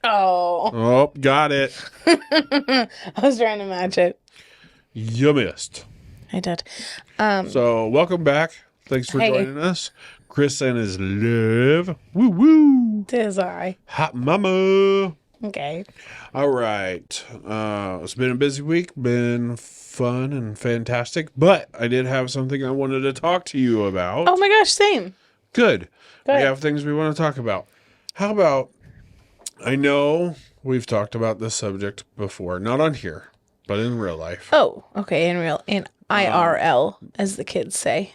Oh. Oh, got it. I was trying to match it. You missed. I did. So, welcome back. Thanks for Hey. joining us. Chris and his love. Woo woo. Tis I. Hot mama. Okay. All right. It's been a busy week. Been fun and fantastic. But I did have something I wanted to talk to you about. Oh my gosh, same. Good. Go We ahead. have things we want to talk about. How about, I know we've talked about this subject before, not on here, but in real life. Oh, okay. In IRL, as the kids say.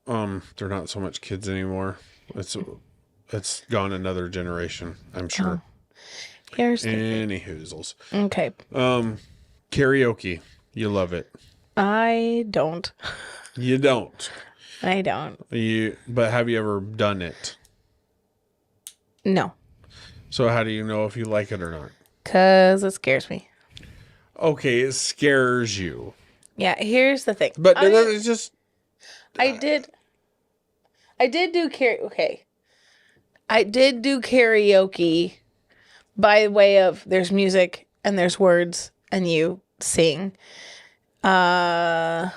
They're not so much kids anymore. It's gone another generation, I'm sure. Here's the Any hoozles. Okay. Karaoke. You love it. I don't. You don't. I don't. But have you ever done it? No. So how do you know if you like it or not? 'Cause it scares me. Okay, it scares you. Yeah, here's the thing. But it's just... I did do karaoke. Okay. I did do karaoke by way of there's music and there's words and you sing. Gosh,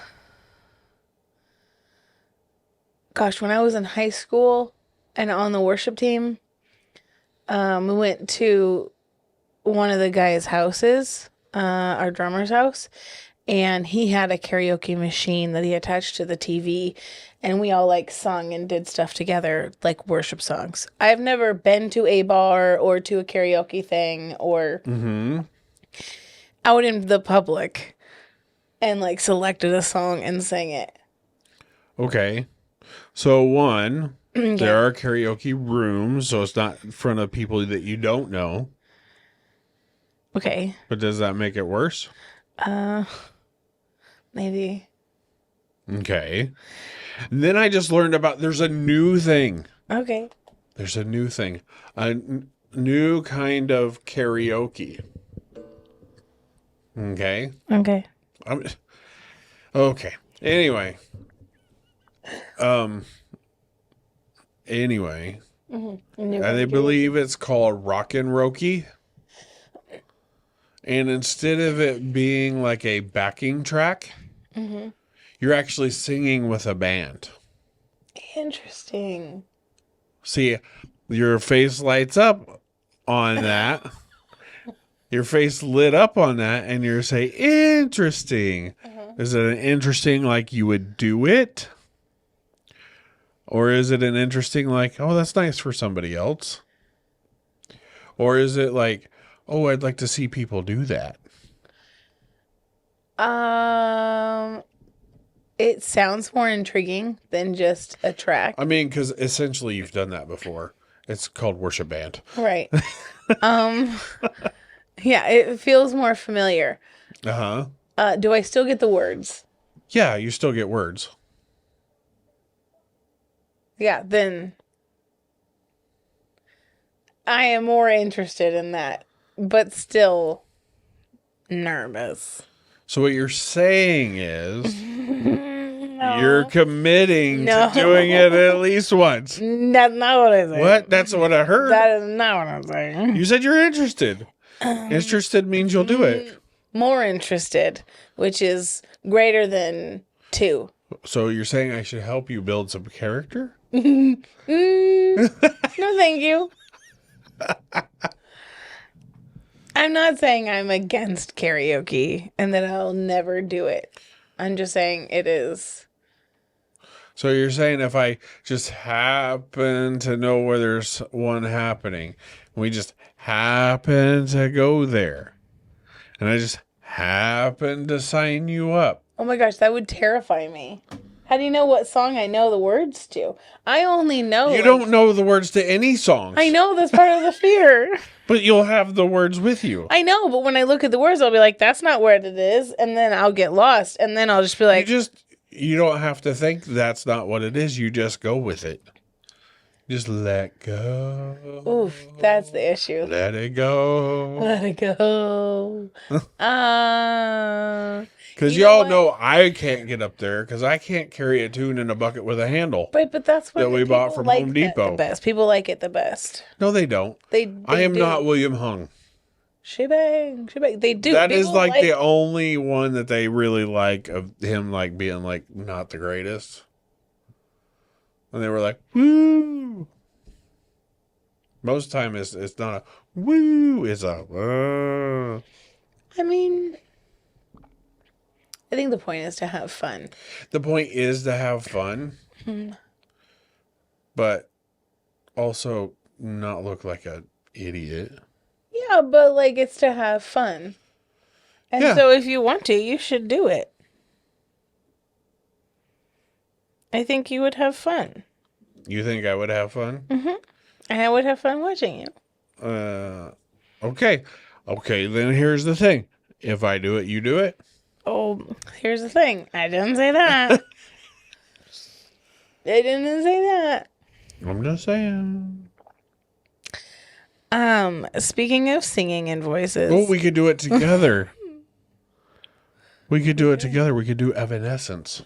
when I was in high school and on the worship team, we went to one of the guys' houses, our drummer's house, and he had a karaoke machine that he attached to the TV, and we all like sung and did stuff together, like worship songs. I've never been to a bar or to a karaoke thing or out in the public and like selected a song and sang it. Okay. So one, there are karaoke rooms, so it's not in front of people that you don't know. Okay. But does that make it worse? Maybe. Okay. And then I just learned about there's a new thing. Okay. There's a new thing. New kind of karaoke. Okay. Okay. Okay. Anyway. Anyway. I believe it's called Rockin' Roki. And instead of it being like a backing track, you're actually singing with a band. Interesting. See, your face lights up on that. Your face lit up on that, and you're saying, interesting. Is it an interesting like you would do it? Or is it an interesting like, oh, that's nice for somebody else? Or is it like, oh, I'd like to see people do that? It sounds more intriguing than just a track. I mean, because essentially you've done that before. It's called worship band. Right. Yeah, it feels more familiar. Uh-huh. Do I still get the words? Yeah, you still get words. Yeah, then I am more interested in that, but still nervous. So what you're saying is you're committing to doing it at least once. That's not what I said. What? That's what I heard. That is not what I'm saying. You said you're interested. Interested means you'll do it. More interested, which is greater than 2. So you're saying I should help you build some character? No, thank you. I'm not saying I'm against karaoke and that I'll never do it. I'm just saying it is. So you're saying if I just happen to know where there's one happening, we just happen to go there, and I just happen to sign you up. Oh my gosh, that would terrify me. How do you know what song I know the words to? I only know... You don't know the words to any songs. I know, that's part of the fear. But you'll have the words with you. I know, but when I look at the words, I'll be like, that's not where it is. And then I'll get lost. And then I'll just be like... You don't have to think that's not what it is. You just go with it. Just let go. Oof, that's the issue. Let it go. Let it go. Because You know y'all what? know I can't get up there because I can't carry a tune in a bucket with a handle Right, but that's what that we bought people from like Home that the Depot. best. People like it the best. No, they don't. They I am do. not William Hung. Shebang, shebang. They do. That is People like the only one that they really like of him like being like not the greatest. And they were like, woo. Most time it's not a woo, it's a I mean, I think the point is to have fun. The point is to have fun, but also not look like an idiot. Yeah, but like it's to have fun. And Yeah. so if you want to, you should do it. I think you would have fun. You think I would have fun? And I would have fun watching you. Okay. Okay, then here's the thing. If I do it, you do it? Oh, here's the thing. I didn't say that. I didn't say that. I'm just saying. Speaking of singing and voices. Well, we could do it together. We could do it together. We could do Evanescence.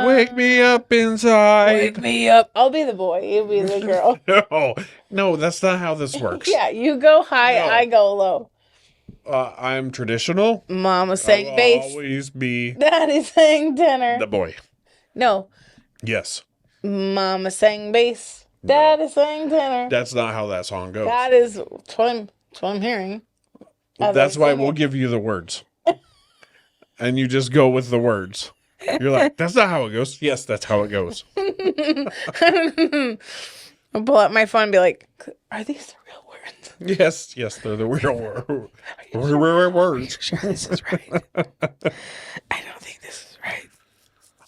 Wake me up inside. Wake me up. I'll be the boy. You be the girl. No, that's not how this works. Yeah, you go high, No. I go low. I'm traditional. Mama sang I'll bass. always be Daddy sang tenor. the boy. No. Yes. Mama sang bass. Daddy sang tenor. That's not how that song goes. That is what I'm hearing. That's why we'll give you the words. And you just go with the words. You're like, that's not how it goes. Yes, that's how it goes. I'll pull out my phone and be like, are these the real words? Yes, they're the real words. Sure, this is right. I don't think this is right.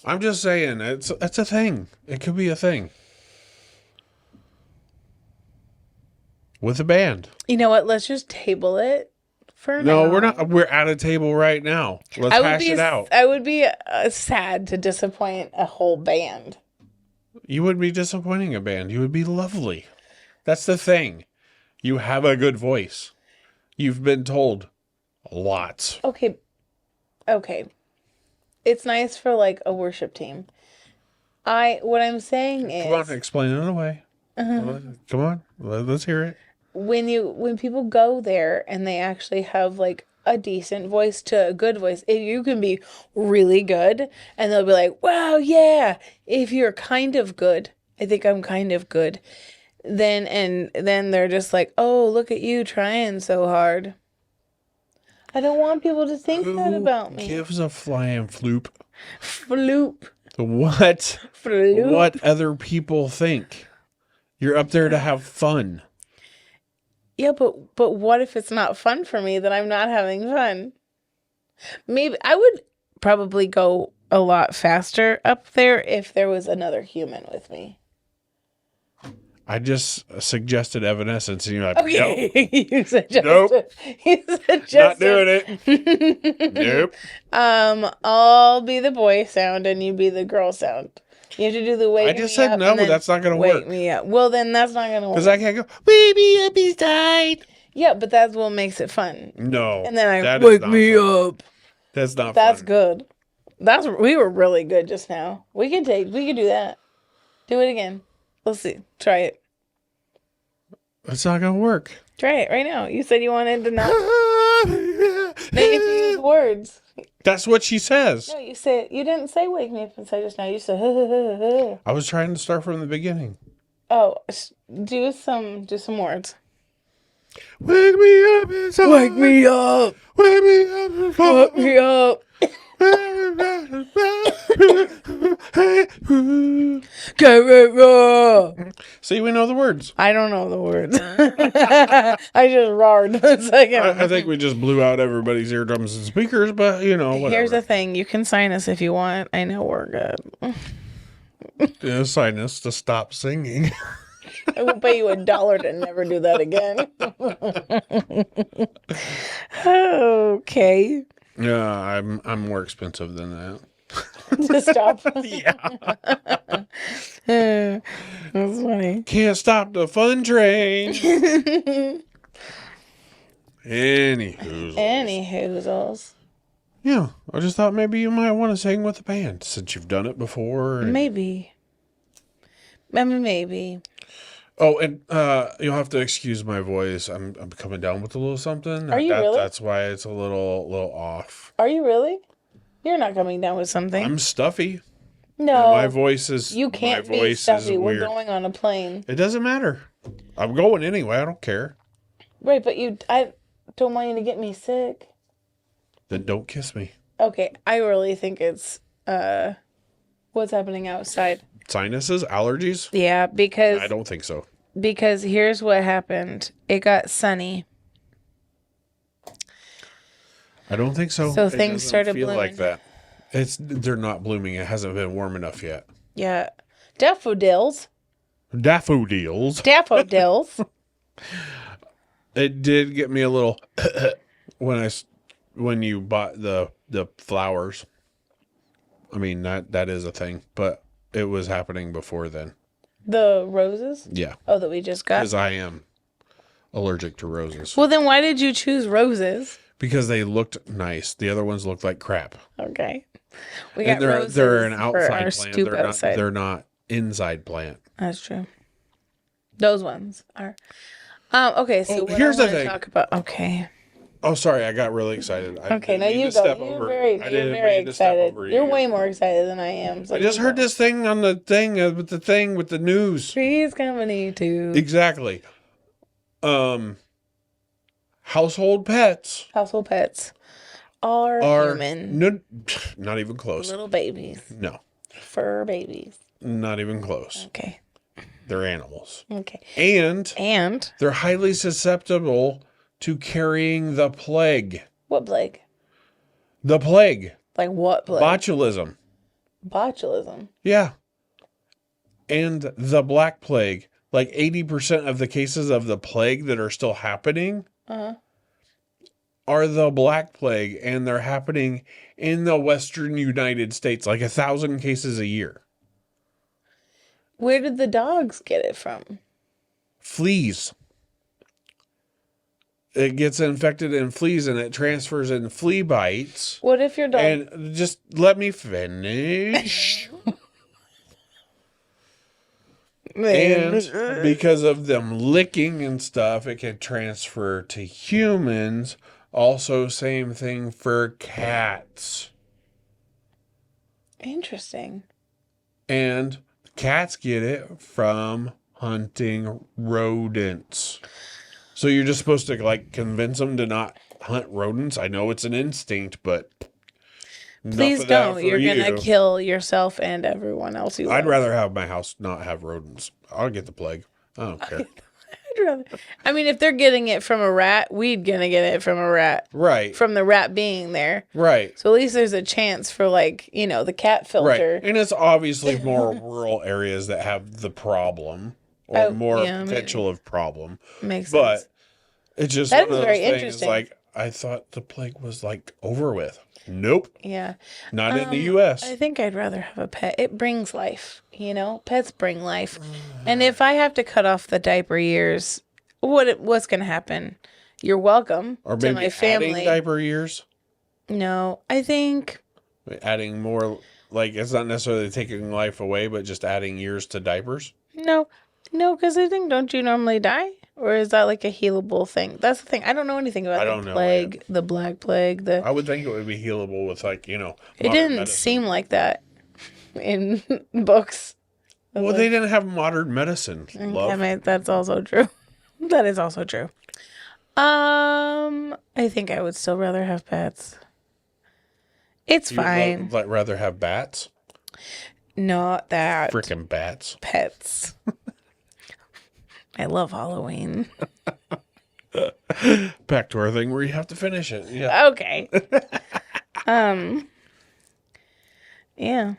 I'm just saying, it's a thing. It could be a thing. With a band. You know what? Let's just table it for now. No, we're not. We're at a table right now. Let's hash it out. I would be sad to disappoint a whole band. You would be disappointing a band. You would be lovely. That's the thing. You have a good voice. You've been told lots. Okay. It's nice for like a worship team. What I'm saying is, Come on, explain it away. Come on, let's hear it. when people go there and they actually have like a decent voice to a good voice, if you can be really good and they'll be like, wow, yeah. If you're kind of good, I think I'm kind of good. Then they're just like, oh, look at you trying so hard. I don't want people to think that about me. Gives a flying floop. Floop. What? Floop. What other people think? You're up there to have fun. Yeah, but what if it's not fun for me, then I'm not having fun? Maybe I would probably go a lot faster up there if there was another human with me. I just suggested Evanescence, and you're like, Okay, nope, you suggested. Nope. You suggested. not doing it. Nope. I'll be the boy sound and you be the girl sound. You have to do the wake. I just said no, but that's not gonna wake work. me up. Well, then that's not gonna work. Because I can't go, wake me up inside. Yeah, but that's what makes it fun. No. And then I that is wake not me fun. up. That's not That's fun. good. We were really good just now. We could do that. Do it again. Let's see. Try it. It's not gonna work. Try it right now. You said you wanted to not. No, if you use words. That's what she says. No, you didn't say wake me up inside just now. You said I was trying to start from the beginning. Oh, do some words. Wake me up inside. Wake me up. Wake me up inside. Wake me up. See, we know the words. I don't know the words. I just roared a second. I think we just blew out everybody's eardrums and speakers, but whatever. Here's the thing. You can sign us if you want. I know we're good. Sign us to stop singing. I will pay you $1 to never do that again. Okay. Yeah, I'm more expensive than that. To stop. Yeah. That's funny. Can't stop the fun train. Anywho. Any hoozles. Yeah, I just thought maybe you might want to sing with the band since you've done it before. Maybe. I mean, maybe. Oh, and you'll have to excuse my voice. I'm coming down with a little something. Are you really? That's why it's a little off. Are you really? You're not coming down with something. I'm stuffy. And No, you my can't be voice is stuffy. We're weird. going on a plane. It doesn't matter. I'm going anyway. I don't care. Right, but I don't want you to get me sick. Then don't kiss me. Okay, I really think it's what's happening outside. Sinuses, allergies? Yeah, I don't think so. because here's what happened. It got sunny. I don't think so. So It things doesn't started feel like blooming. that. They're not blooming. It hasn't been warm enough yet. Yeah. Daffodils. Daffodils. Daffodils. It did get me a little when you bought the flowers. I mean that is a thing, but it was happening before then. The roses? Yeah, Oh, that we just got. because I am allergic to roses. Well, then why did you choose roses? Because they looked nice. The other ones looked like crap. Okay. We got And roses they're an for outside our plant. stoop outside. They're not inside plant. That's true. Those ones are. Okay, so what here's I the want to thing. talk about. Okay. Oh, sorry, I got really excited. I Okay, didn't now mean you to step go. over- You're I very didn't mean to step excited. over You're you. way more excited than I am. So I just you heard go. this thing on the thing with the news. Three's Company too. Exactly. Household pets Household pets are are human. not even close. Little babies. No, Fur babies. not even close. Okay. They're animals. Okay. And And they're highly susceptible to carrying the plague. what plague? The plague. Like what plague? Botulism. Botulism. Yeah. And the Black Plague. Like 80% of the cases of the plague that are still happening are the Black Plague, and they're happening in the Western United States, like 1,000 cases a year. Where did the dogs get it from? Fleas. It gets infected in fleas and it transfers in flea bites. What if your dog? And just let me finish. And because of them licking and stuff, it can transfer to humans. Also, same thing for cats. Interesting. And cats get it from hunting rodents. So you're just supposed to like convince them to not hunt rodents. I know it's an instinct, but Please don't. You're gonna kill yourself and everyone else you love. I'd rather have my house not have rodents. I'll get the plague. I don't care. I mean, if they're getting it from a rat, we'd gonna get it from a rat. Right. From the rat being there. Right. So at least there's a chance for the cat filter. Right. And it's obviously more rural areas that have the problem or more potential of problem. Makes But sense. it's just That one is of very those things interesting. like I thought the plague was like over with. Nope. Yeah. Not in the US. I think I'd rather have a pet. It brings life, Pets bring life. And if I have to cut off the diaper years, what's going to happen? You're welcome Or to maybe my family. adding diaper years. No, I think Adding more, like it's not necessarily taking life away, but just adding years to diapers. no, because I think don't you normally die? Or is that like a healable thing? That's the thing. I don't know anything about I the don't know plague, the Black Plague. I would think it would be healable with It modern didn't medicine. seem like that in books. Well, they didn't have modern medicine, love. I mean, that's also true. That is also true. I think I would still rather have pets. It's You'd fine. rather have bats? Not that. Frickin' bats. Pets. I love Halloween. Back to our thing where you have to finish it. Yeah. Okay. Yeah.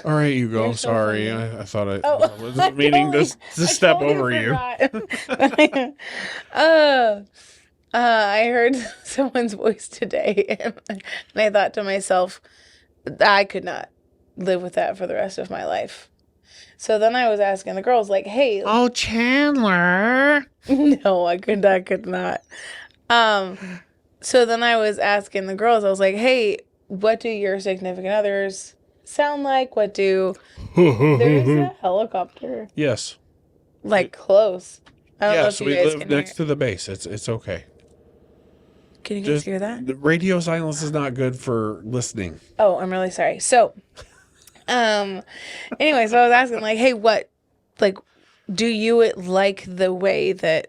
All right, you go. You're so Sorry. funny. I thought I I wasn't meaning to step totally over you. forgot. I heard someone's voice today, and I thought to myself, I could not live with that for the rest of my life. So then I was asking the girls, like, "Hey, Oh, Chandler. no, I could not." So then I was asking the girls, I was like, hey, what do your significant others sound like? What do. There is a helicopter, Yes. like close. I don't know if Yes, you we guys live can hear next it. to the base. It's okay. Can you guys Just hear that? the radio silence is not good for listening. Oh, I'm really sorry. So, um, anyway, so I was asking, like, hey, like, do you like the way that.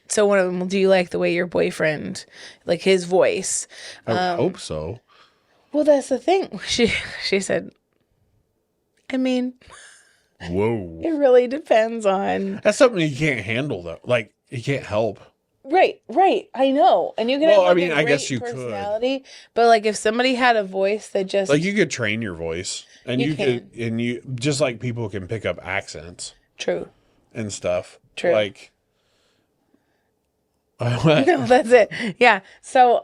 So one of them, do you like the way your boyfriend, like his voice? I would hope so. Well, that's the thing. She said, I mean, Whoa. it really depends on. That's something you can't handle though. Like you can't help. Right, right. I know. And you can have Well, I like mean, a I guess great you could. personality, but like if somebody had a voice that Like just you could train your voice, and you you could, can. and you just like people can pick up accents True. and stuff. True. Like what? No, that's it. Yeah. So,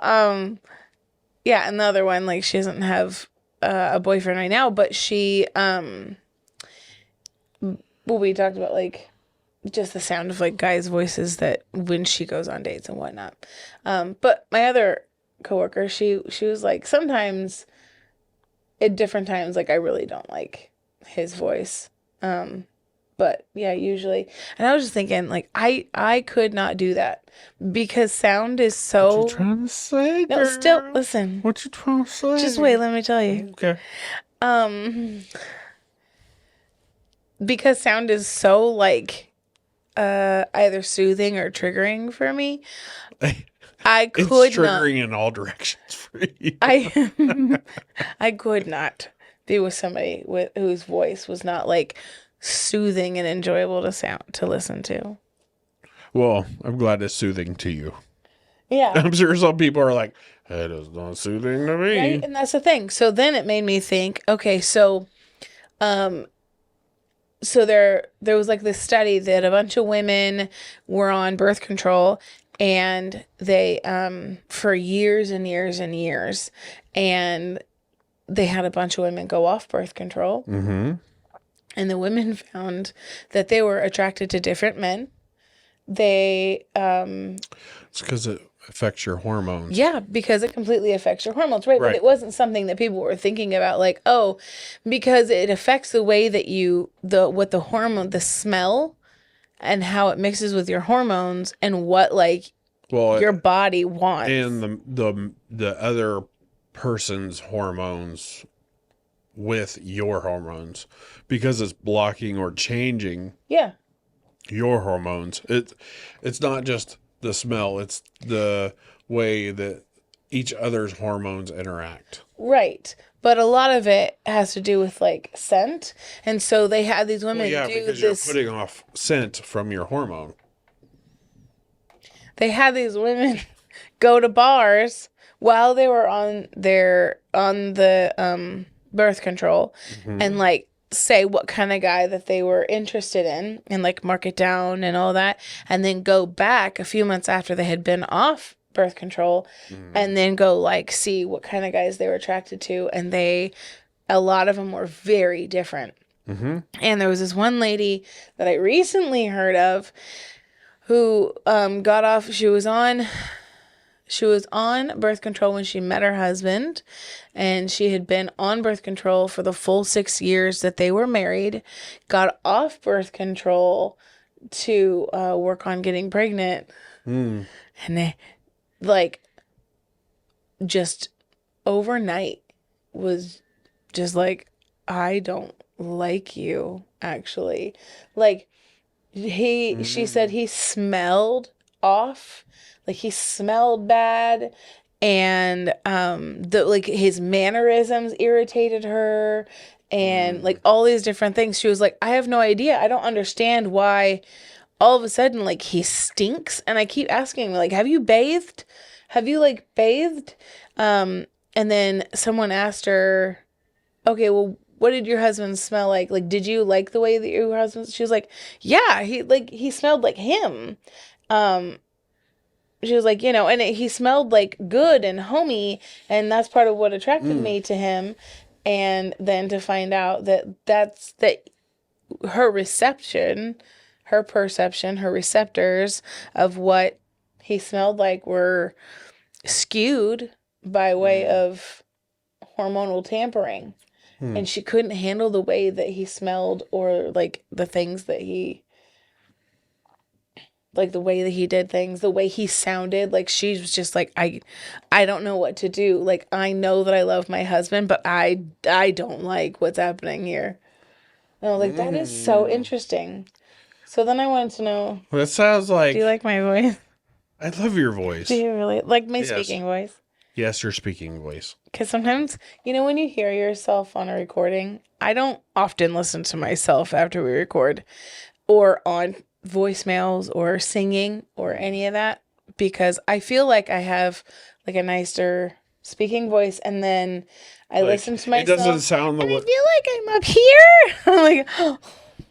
yeah, another one, like she doesn't have a boyfriend right now, but she, well, we talked about like just the sound of like guys' voices that when she goes on dates and whatnot. But my other coworker, she was like, sometimes at different times, like I really don't like his voice. But yeah, usually. And I was just thinking, like, I could not do that because sound is What you so. trying to say, No, still girl? listen. What you trying to say? Just wait, let me tell you. Okay. Um, because sound is so like either soothing or triggering for me. I It's could not. triggering in all directions for you. I I could not be with somebody with whose voice was not like soothing and enjoyable to listen to. Well, I'm glad it's soothing to you. Yeah. I'm sure some people are like, that is not soothing to me. Right? And that's the thing. So then it made me think, okay, um so there was like this study that a bunch of women were on birth control and they for years and years and years and they had a bunch of women go off birth control Mm-hmm. and the women found that they were attracted to different men. They It's because it affects your hormones. Yeah, because it completely affects your hormones, right? But Right. it wasn't something that people were thinking about, like, oh, because it affects the way that the hormone, the smell, and how it mixes with your hormones, and what like Well, your body wants. and the other person's hormones with your hormones, because it's blocking or changing Yeah, your hormones. It's not just the smell, it's the way that each other's hormones interact. right. But a lot of it has to do with like scent, and so they had these women Well, yeah, do because this. you're putting off scent from your hormone. They had these women go to bars while they were on the birth control and like say what kind of guy that they were interested in and like mark it down and all that and then go back a few months after they had been off birth control and then go like see what kind of guys they were attracted to and a lot of them were very different. And there was this one lady that I recently heard of who got off. She was on birth control when she met her husband, and she had been on birth control for the full 6 years that they were married. Got off birth control to work on getting pregnant, Mm. and they like just overnight was just like, I don't like you actually. Like she said he smelled off, like he smelled bad, and the like his mannerisms irritated her, and like all these different things. She was like, I have no idea. I don't understand why all of a sudden like he stinks. And I keep asking him, like, have you bathed? Have you like bathed? And then someone asked her, okay, well, what did your husband smell like? Like, did you like the way that your husband? She was like, yeah, he smelled like him. Um, she was like, he smelled like good and homey, and that's part of what attracted me to him. And then to find out that her reception, her perception, her receptors of what he smelled like were skewed by way of hormonal tampering. Hmm. And she couldn't handle the way that he smelled or like the things that he like the way that he did things, the way he sounded. Like she was just like, I don't know what to do. Like I know that I love my husband, but I don't like what's happening here. And I was like, that is so interesting. So then I wanted to know, Well, that sounds do you like like my voice? I love your Do voice. you really like my Yes. speaking voice? Yes, your speaking voice. Because sometimes, when you hear yourself on a recording, I don't often listen to myself after we record or on voicemails or singing or any of that because I feel like I have like a nicer speaking voice and then I Like, listen to it doesn't myself sound the and I way. feel like I'm up here. I'm like, oh.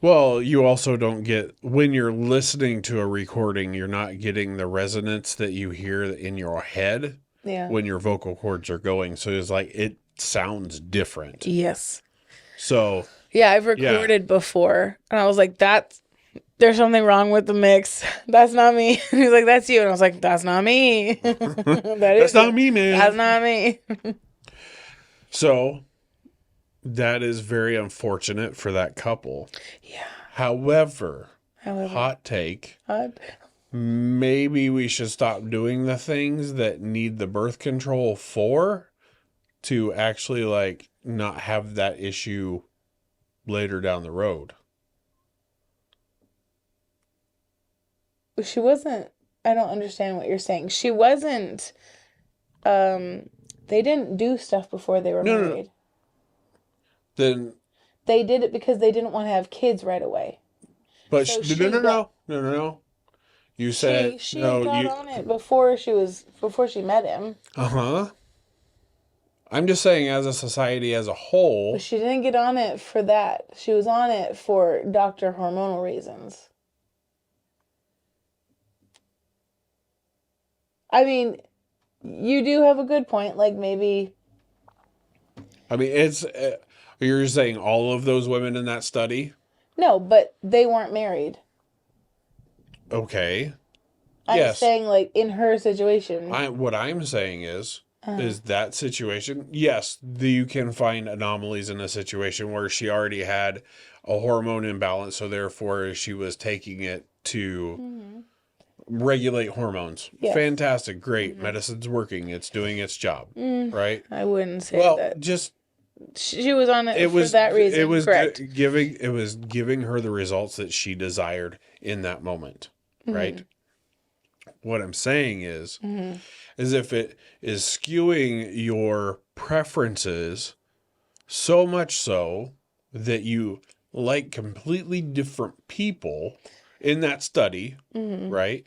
Well, you also don't get when you're listening to a recording, you're not getting the resonance that you hear in your head Yeah. when your vocal cords are going. So it's like it sounds different. Yes. So Yeah, I've recorded before and I was like, there's something wrong with the mix. That's not me. And he's like, that's you. And I was like, that's not me. That's not me, man. That's not me. So that is very unfortunate for that couple. Yeah. However, hot take. Maybe we should stop doing the things that need the birth control to actually like not have that issue later down the road. She wasn't, I don't understand what you're saying. She wasn't, they didn't do stuff before they were married. Then They did it because they didn't want to have kids right away. But So no. You said she no. got on it before she met him. I'm just saying, as a society as a whole, But she didn't get on it for that. She was on it for doctor hormonal reasons. I mean, you do have a good point. Like maybe. I mean, it's you're saying all of those women in that study. No, but they weren't married. Okay. I'm saying like in her situation. What I'm saying is that situation. Yes, you can find anomalies in a situation where she already had a hormone imbalance, so therefore she was taking it to regulate hormones. Yes. Fantastic, great. Medicine's working. It's doing its job, right? I wouldn't say that. Just she was on it for that reason. It was correct. giving her the results that she desired in that moment, right? What I'm saying is if it is skewing your preferences so much so that you like completely different people in that study, right?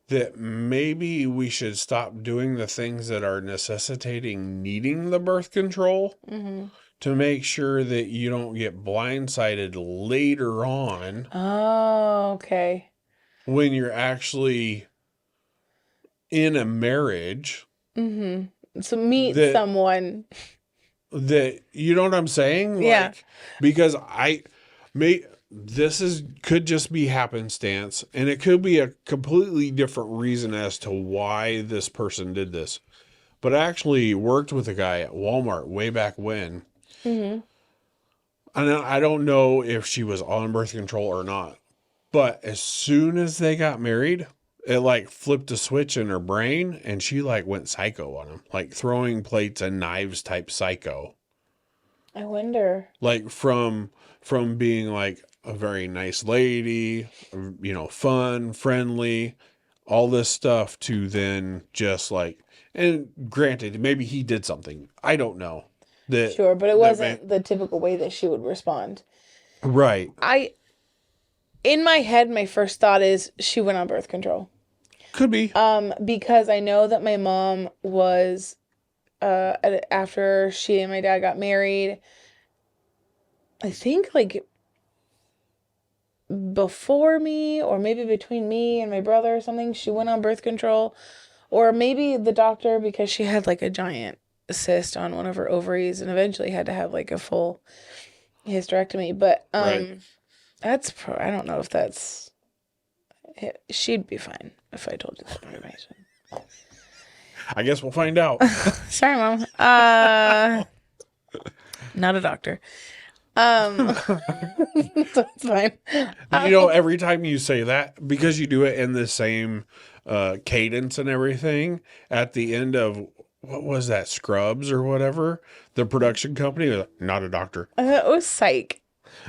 That maybe we should stop doing the things that are necessitating needing the birth control to make sure that you don't get blindsided later on. Oh, okay. When you're actually in a marriage. So meet someone. That, you know what I'm saying? Yeah. Like, because this could just be happenstance, and it could be a completely different reason as to why this person did this. But I actually worked with a guy at Walmart way back when. And I don't know if she was on birth control or not. But as soon as they got married, it like flipped a switch in her brain and she like went psycho on him. Like throwing plates and knives type psycho. I wonder. Like from being like a very nice lady, fun, friendly, all this stuff to then just like, and granted, maybe he did something. I don't know. Sure, but it wasn't the typical way that she would respond. Right. In my head, my first thought is she went on birth control. Could be. Because I know that my mom was, after she and my dad got married, I think like before me or maybe between me and my brother or something, she went on birth control. Or maybe the doctor, because she had like a giant cyst on one of her ovaries and eventually had to have like a full hysterectomy. But right. I don't know if that's, she'd be fine if I told you that information. I guess we'll find out. Sorry, Mom. Not a doctor. So it's fine. Every time you say that, because you do it in the same cadence and everything, at the end of what was that, Scrubs or whatever, the production company, was like, not a doctor. It was Psych.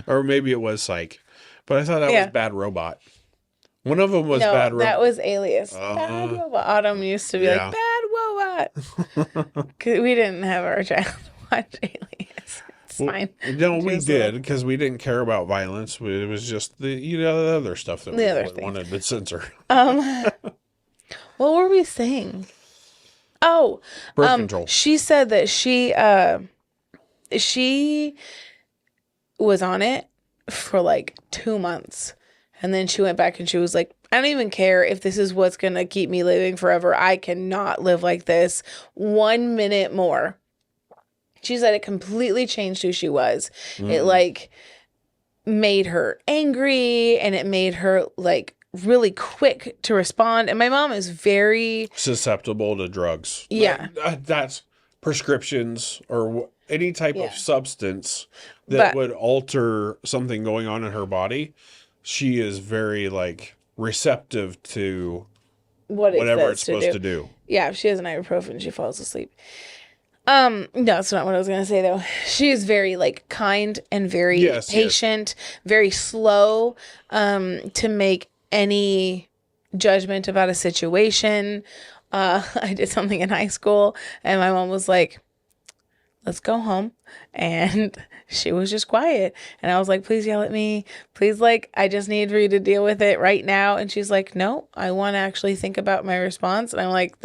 Or maybe it was Psych. But I thought that was Bad Robot. One of them was No, Bad Robot. that was Alias. Bad Robot. Autumn used to be like, Bad Robot. 'Cause we didn't have our child watch Alias. It's fine. No, we did, because we didn't care about violence. It was just the other stuff that we wanted to censor. What were we saying? Oh, Birth control. She said that she was on it for like 2 months. And then she went back and she was like, I don't even care if this is what's going to keep me living forever. I cannot live like this 1 minute more. She said it completely changed who she was. It like made her angry and it made her like really quick to respond. And my mom is very susceptible to drugs. Yeah. That's prescriptions or any type of substance that would alter something going on in her body. She is very like receptive to whatever it's supposed to do. Yeah, if she has an ibuprofen, she falls asleep. No, that's not what I was gonna say though. She is very like kind and very patient, very slow to make any judgment about a situation. I did something in high school and my mom was like, let's go home. And she was just quiet. And I was like, please yell at me. Please, like, I just need for you to deal with it right now. And she's like, no, I want to actually think about my response. And I'm like,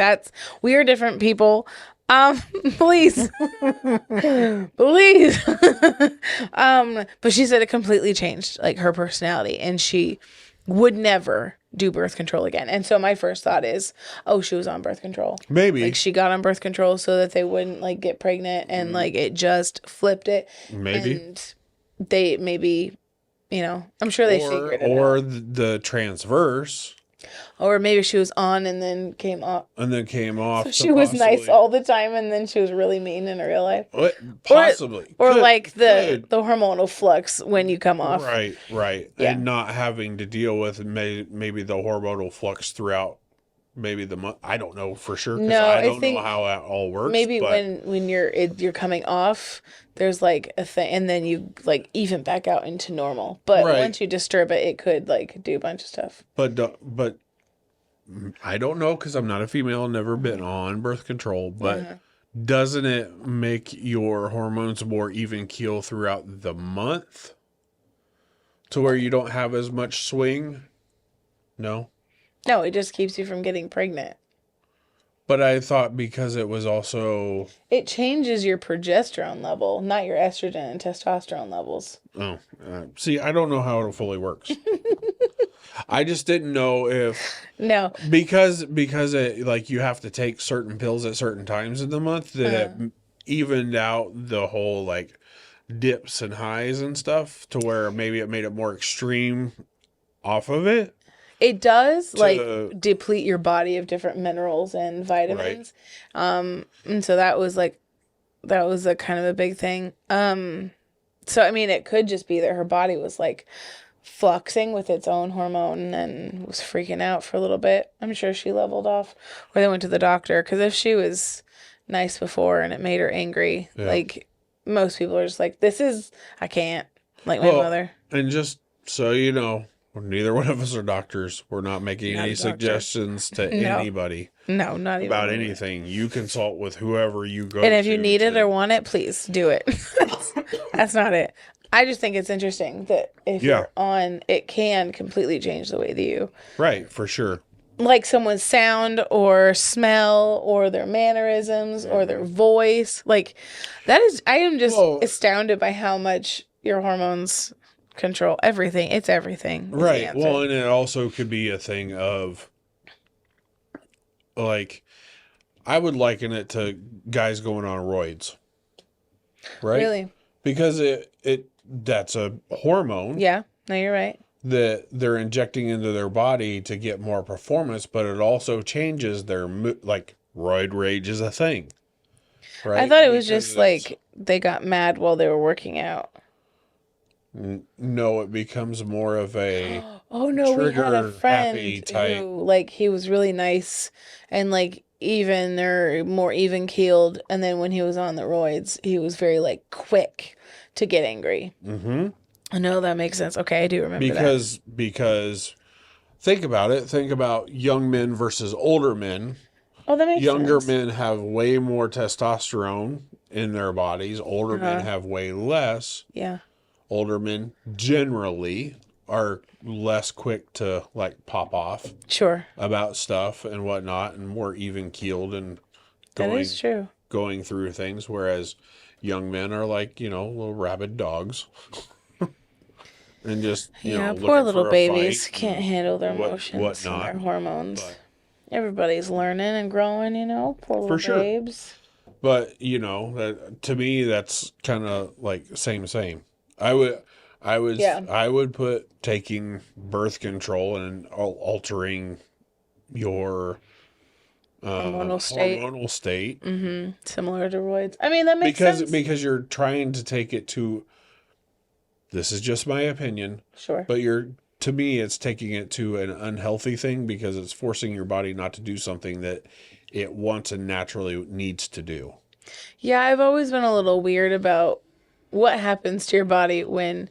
we are different people. Please, please. But she said it completely changed like her personality and she would never do birth control again. And so my first thought is, oh, she was on birth control. Maybe. Like she got on birth control so that they wouldn't like get pregnant and like it just flipped it. Maybe. And they maybe, I'm sure they figured it out. Or the transverse. Or maybe she was on and then came off. So she was nice all the time and then she was really mean in real life. Possibly. Or like the hormonal flux when you come off. Right. Yeah. And not having to deal with maybe the hormonal flux throughout maybe the month. I don't know for sure because I don't know how that all works. Maybe when you're coming off, there's like a thing and then you like even back out into normal. But once you disturb it, it could like do a bunch of stuff. But I don't know because I'm not a female, never been on birth control, but doesn't it make your hormones more even keel throughout the month to where you don't have as much swing? No? No, it just keeps you from getting pregnant. But I thought because it was also... It changes your progesterone level, not your estrogen and testosterone levels. Oh, see, I don't know how it fully works. I just didn't know if... No. Because it, like, you have to take certain pills at certain times in the month that it evened out the whole, like, dips and highs and stuff to where maybe it made it more extreme off of it. It does like deplete your body of different minerals and vitamins. Right. And so that was a kind of a big thing. So I mean it could just be that her body was like fluxing with its own hormone and was freaking out for a little bit. I'm sure she leveled off or they went to the doctor because if she was nice before and it made her angry, like most people are just like, I can't, like my mother. And just so you know, neither one of us are doctors. We're not making any suggestions to anybody. No, not even about anything. You consult with whoever you go to. And if you need it or want it, please do it. That's not it. I just think it's interesting that if you're on, it can completely change the way that you... Right, for sure. Like someone's sound or smell or their mannerisms or their voice. Like, that is... I am just astounded by how much your hormones... control everything. It's everything. Right. Well, and it also could be a thing of like I would liken it to guys going on roids. Right? Really? Because that's a hormone. Yeah. No, you're right. That they're injecting into their body to get more performance, but it also changes their like roid rage is a thing, right? I thought it was Because just like they got mad while they were working out. no, it becomes more of a Oh no, we had a trigger friend happy type. who like he was really nice and like even or more even keeled, and then when he was on the roids, he was very like quick to get angry. Mm-hmm. I know that makes sense. Okay, I do remember that. Because think about it. Think about young men versus older men. Oh, that makes Younger sense. men have way more testosterone in their bodies. Older men have way less. Yeah, Older men generally are less quick to like pop off sure. about stuff and whatnot, and more even keeled and That going is true. going through things. Whereas young men are like, little rabid dogs and just Yeah, poor looking little for a babies fight can't and handle their emotions and whatnot. their hormones. But Everybody's learning and growing, poor for little sure. babes. But to me, that's kind of like same. I would, Yeah. I would put taking birth control and altering your Hormonal state. hormonal state Similar to roids. I mean, that makes sense. because you're trying to take it to. This is just my opinion, Sure. but to me, it's taking it to an unhealthy thing because it's forcing your body not to do something that it wants and naturally needs to do. Yeah, I've always been a little weird about what happens to your body when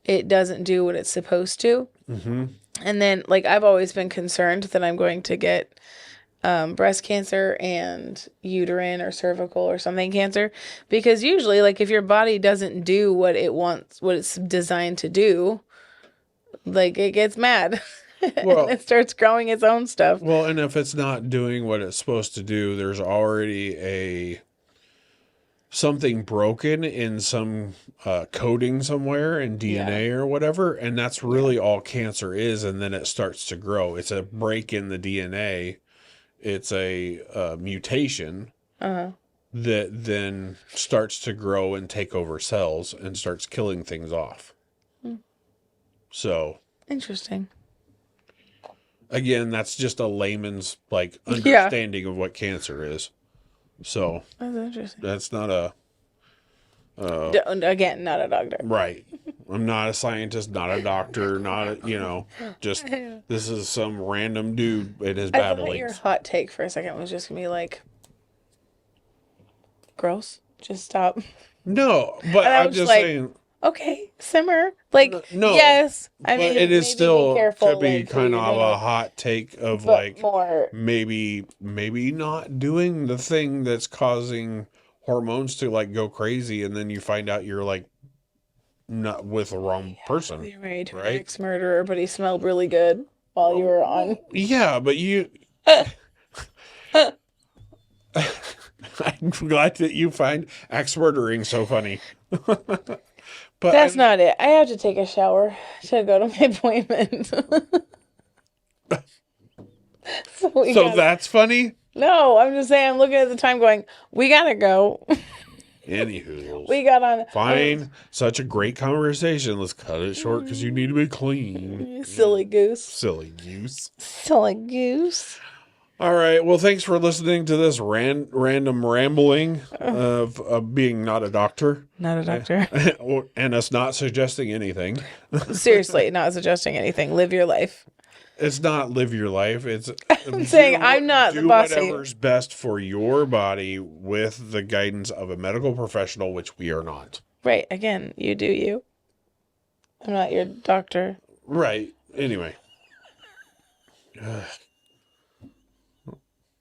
it doesn't do what it's supposed to. Mm-hmm. And then, like, I've always been concerned that I'm going to get breast cancer and uterine or cervical or something cancer. Because usually, like, if your body doesn't do what it wants, what it's designed to do, like, it gets mad. Well, and it starts growing its own stuff. Well, and if it's not doing what it's supposed to do, there's already something broken in some coding somewhere in DNA or whatever, and that's really all cancer is. And then it starts to grow. It's a break in the DNA. It's a mutation that then starts to grow and take over cells and starts killing things off. So Interesting. again, that's just a layman's like understanding of what cancer is. So That's interesting. that's not a Again, not a doctor. right. I'm not a scientist, not a doctor, not a, just this is some random dude in his I thought babblings. your hot take for a second was just gonna be like, gross. Just stop. No, but And I I'm was just like, saying. Okay, simmer. Like, No, yes. I but mean, it is maybe still be careful, could be like, who kind you're of doing a it, hot take of but like more. maybe not doing the thing that's causing hormones to like go crazy, and then you find out you're like not with the wrong person, You're married to an right? ex-murderer, but he smelled really good while you were on. Yeah, but you. I'm glad that you find axe murdering so funny. But That's not it. I have to take a shower to go to my appointment. so that's funny. No, I'm just saying. I'm looking at the time, going, "We gotta go." Anywho, We got on. fine. Such a great conversation. Let's cut it short because you need to be clean. Silly goose. Silly goose. Silly goose. All right. Well, thanks for listening to this random rambling of being not a doctor. Not a doctor. And us not suggesting anything. Seriously, not suggesting anything. Live your life. It's not live your life. It's I'm saying I'm not the boss here. Do whatever's best for your body with the guidance of a medical professional, which we are not. Right. Again, you do you. I'm not your doctor. Right. Anyway.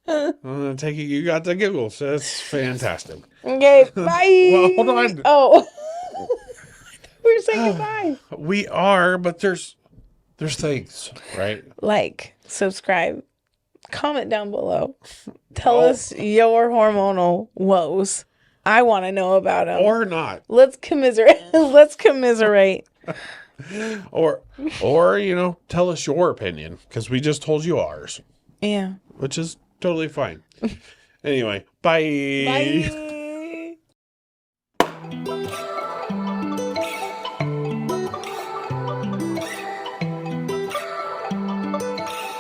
I'm taking you got the giggles. That's fantastic. Okay, bye. Well, hold on. Oh. We were saying goodbye. We are, but there's things, right? Like, subscribe, comment down below. Tell us your hormonal woes. I want to know about them. Or not. Let's commiserate. Let's commiserate. Or tell us your opinion because we just told you ours. Yeah. Which is totally fine. Anyway, bye. Bye.